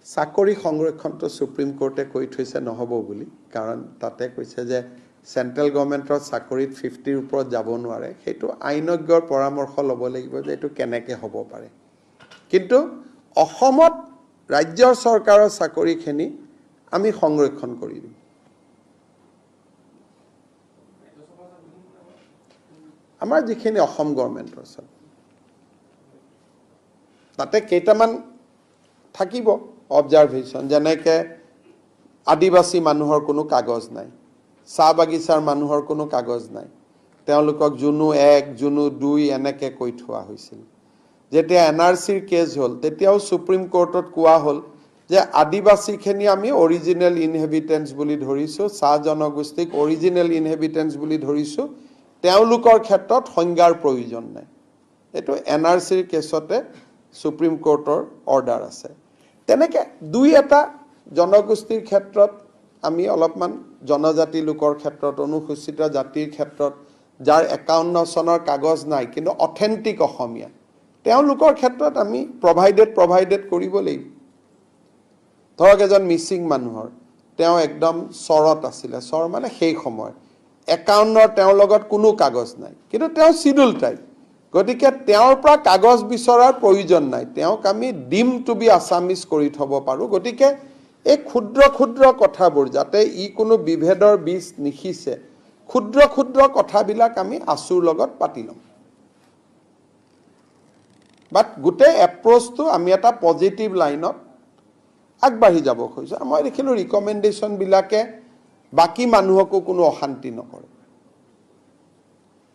চাকৰি সংৰক্ষণটো সুপ্ৰিম কোৰ্টে কৈ থৈছে নহব বুলি কাৰণ তাতে কৈছে যে সেন্ট্ৰেল গভৰ্নমেন্টৰ চাকৰিত 50 ওপৰত যাব নোৱাৰে সেইটো আইনজ্ঞৰ পৰামৰ্শ ল'ব লাগিব যে এটো কেনেকৈ হ'ব পাৰে কিন্তু অসমত ৰাজ্যৰ চৰকাৰৰ চাকৰিখিনি আমি সংৰক্ষণ কৰি দিম আমাৰ যিখিনি অসম গভৰ্নমেন্টৰ আছে তাতে কেইটামান থাকিব অবজাৰভেশন যেনেকে আদিবাসী মানুহৰ কোনো কাগজ নাই চাহ বাগিচাৰ মানুহৰ কোনো কাগজ নাই তেওঁলোকক জুনু 1 জুনু 2 এনেকে কৈ থোৱা হৈছিল যেতিয়া এনআৰসিৰ কেছ হল তেতিয়াও সুপ্ৰিম কোৰ্টত কোৱা হল যে আদিবাসীখিনি আমি অৰিজিনাল ইনহেবিটেন্স বুলি ধৰিছো চাহ জনগোষ্ঠীক অৰিজিনাল ইনহেবিটেন্স বুলি ধৰিছো তেওঁলোকৰ ক্ষেত্ৰত সংজ্ঞাৰ প্ৰয়োজন নাই এটো এনআৰসিৰ কেছতে সুপ্ৰিম কোৰ্টৰ অৰ্ডাৰ আছে তেনেকে দুই এটা জনগোষ্ঠীৰ ক্ষেত্ৰত আমি অলপমান জনজাতি লোকৰ ক্ষেত্ৰত অনুসূচিত জাতিৰ ক্ষেত্ৰত যাৰ 51 চনৰ কাগজ নাই কিন্তু অথেন্টিক অসমীয়া তেওঁলোকৰ ক্ষেত্ৰত আমি প্ৰভাইডেড কৰিব লাগিব ধৰক এজন মিসিং মানুহৰ তেওঁ একদম চৰত আছিল চৰ মানে সেই সময় 51 তেওঁৰ লগত কোনো কাগজ নাই কিন্তু তেওঁ শিডিউল টাইপ গতিকে তেওঁৰ পৰা কাগজ বিচৰাৰ প্ৰয়োজন নাই তেওঁক আমি ডিম টু বি আসামিজ কৰি থব পাৰো গতিকে এই ক্ষুদ্ৰ কথাবোৰ যাতে ই কোনো বিভেদৰ বীজ নিখিছে ক্ষুদ্ৰ কথাবিলাক আমি আসুৰ লগত পাতি লম বাট গুটে এপ্ৰোচটো আমি এটা পজিটিভ লাইনত আগবাঢ়ি যাব খুজিছো মই দেখিলো ৰিকমেন্ডেশন বিলাকে বাকি মানুহকো কোনো অশান্তি নকৰে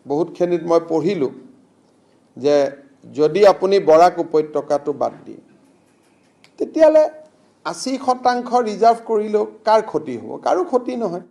বহুত খেনিত মই পঢ়িলো যে যদি আপুনি বৰাক উপত্যকাটো বাদ দিয়ে তেতিয়ালে 80% ৰিজাৰ্ভ কৰিলেও কাৰ ক্ষতি হ'ব কাৰো ক্ষতি নহয়